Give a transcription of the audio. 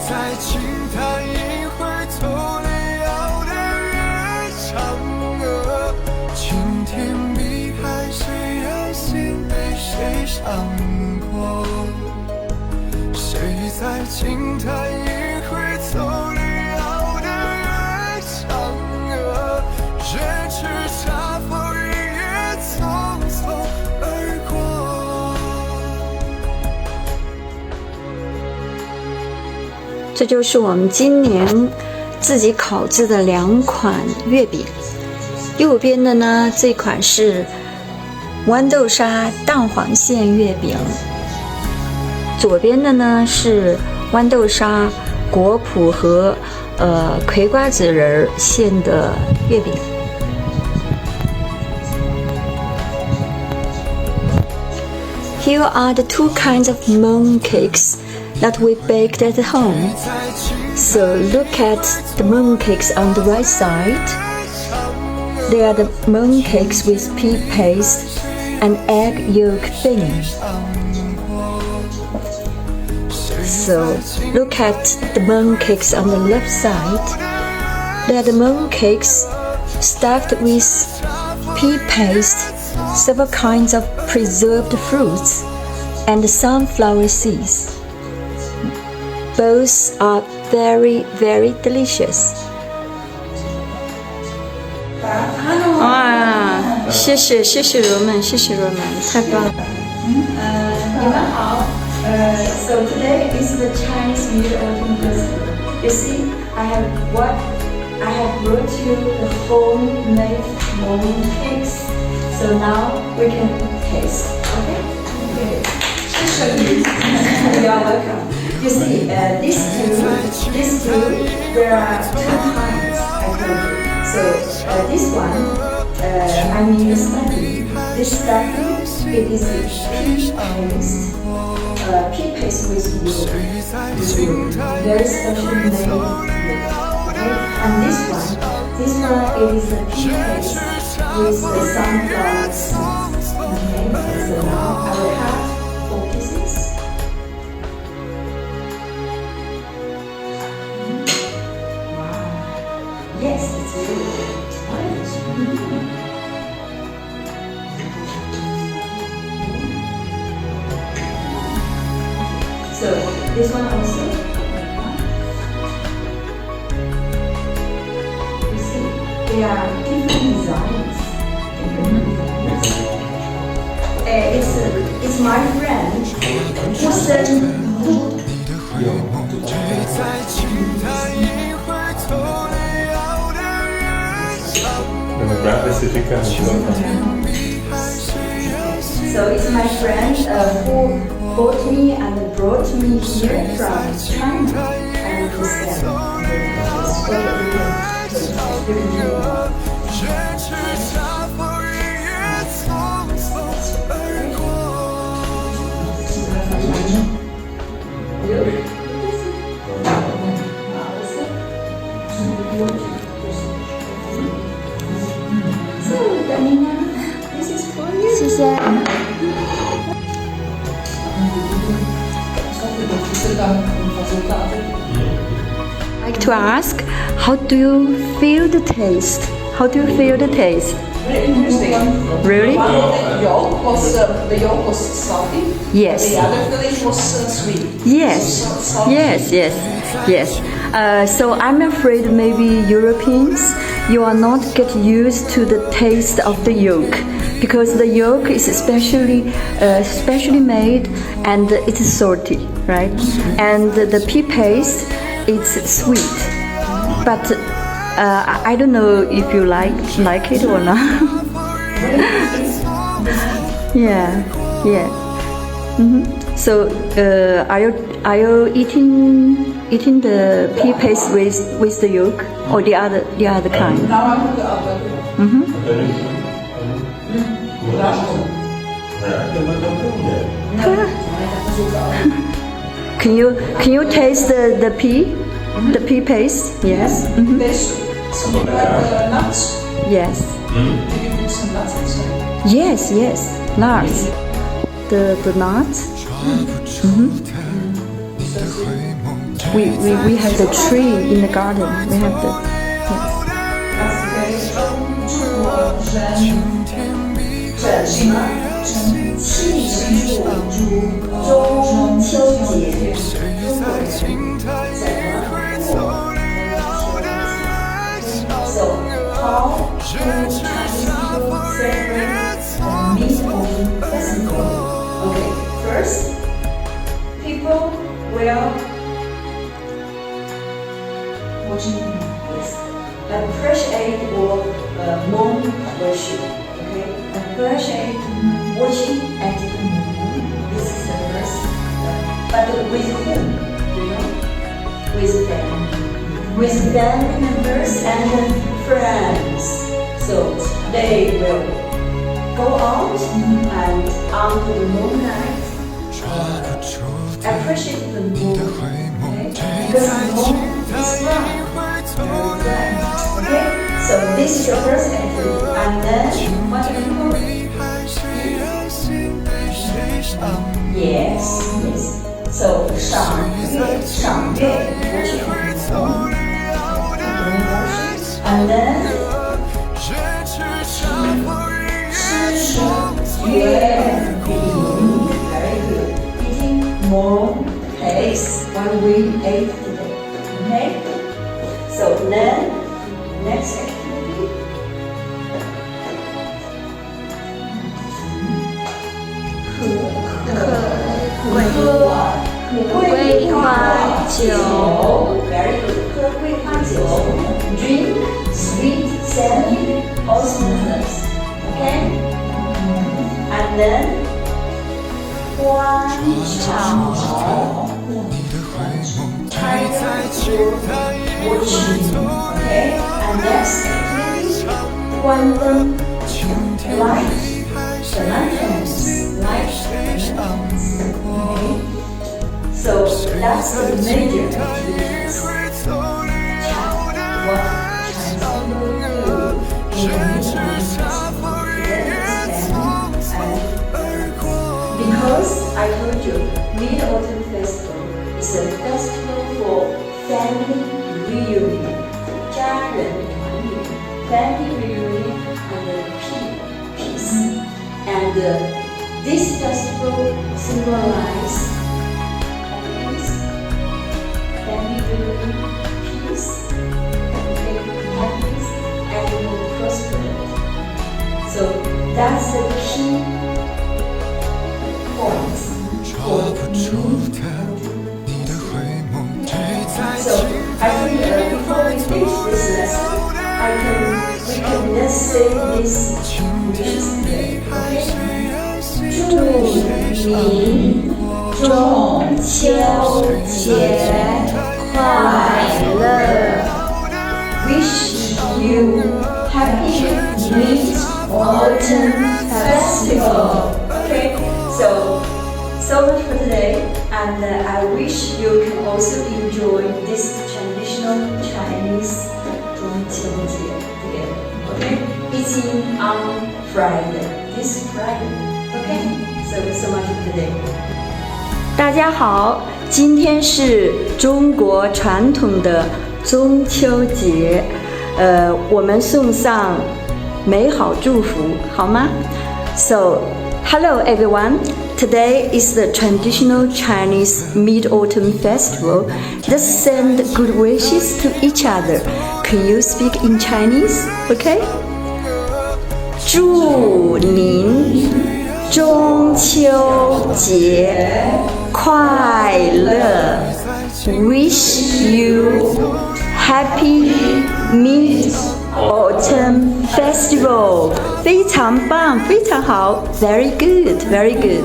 在轻弹一回头里摇的越嫦娥，晴天碧海，谁让心被谁伤过？谁在轻弹一回头里摇的越嫦娥？人去茶风一夜匆匆而过。这就是我们今年自己烤制的2款月饼。右边的呢，这款是豌豆沙蛋黄馅月饼，左边的呢是豌豆沙果脯和葵瓜子仁馅的月饼。Here are the 2 kinds of mooncakes that we baked at home. So look at the mooncakes on the right side. They are the mooncakes with pea paste and egg yolk filling. So look at the mooncakes on the left side. They are the mooncakes stuffed with pea paste, several kinds of preserved fruits, and sunflower seeds. Both are very, very delicious. 哇，谢谢罗曼，谢谢罗曼，太棒了。你们好。So today is the Chinese Mid-Autumn Festiva. You see, I have brought you the homemade mooncakes. So now we can taste. Okay? You are welcome. You see, these two, there are 2 kinds, I told you. So this one, I mean the stuffing. This stuffing, it is pea paste. Pea paste with milk. Very special made milk. Okay? And this one, it is the pea paste with the sunflower seeds. Okay? So now I will have 4 pieces. Yes, it's really good. So this one also. You see, they are different designs. It's my friend who sent. So it's my friend who bought me and brought me here from China, and he said, So, Danina, this is for you. 谢谢。I'd like to ask, how do you feel the taste? How do you feel the taste? Very interesting. Really? The yolk was salty. Yes. The other filling was sweet. Yes. Yes. So I'm afraid maybe Europeans, you are not get used to the taste of the yolk, because the yolk is specially made and it's salty, right? And the pea paste, it's sweet. But I don't know if you like it or not. Yeah. So are you eating the pea paste with the yolk or the other kind? Now I put the other. Can you taste the pea paste? Yes. There's something like nuts. Yes. Did you put some nuts inside? Yes. Nuts. The nuts. We have the tree in the garden. We have the yes. 祝我人整什么？庆祝中秋节。中国人怎么过？So how to traditional celebrate the Mid-Autumn Festival? Okay, first, people will appreciate or moon worship. Okay, appreciate watching at the moon. This is the first. But with whom? You know, with family members and friends. So they will go out and on the moonlight appreciate the moon. Okay, because the moon is bright. Okay, so this is your first entry, and then what do you do? Yes. So 赏月 and then 吃月饼 very good. Eating mooncakes when we ate today. Okay. So then next activity. 桂花酒 very good. 喝桂花酒 drink sweet savory osmosis. Okay. And then 观赏 Okay. And next activity 关灯 light the lanterns. Okay. So that's the major activities. What Chinese people do in the because I told you, Mid-Autumn Festival is a festival for family reunion. 家人团圆 family reunion and peace. And this festival symbolizes family reunion, peace, happiness, and prosperity. So that's the key points for me. So I think before we finish this lesson, we can just say this wishes today. Okay? 祝你中秋节快乐 ！Wish you happy Mid-Autumn Festival. Okay, so much for today, and I wish you can also enjoy this traditional Chinese 中秋节 together. Okay, eating on Friday, this Friday. Okay, so much for today. 大家好，今天是中国传统的中秋节，我们送上美好祝福，好吗？ So, hello everyone. Today is the traditional Chinese Mid-Autumn Festival. Let's send good wishes to each other. Can you speak in Chinese? Okay? 祝您中秋节快乐 ！Wish you happy Mid-Autumn Festival. 非常棒，非常好 ，Very good, very good.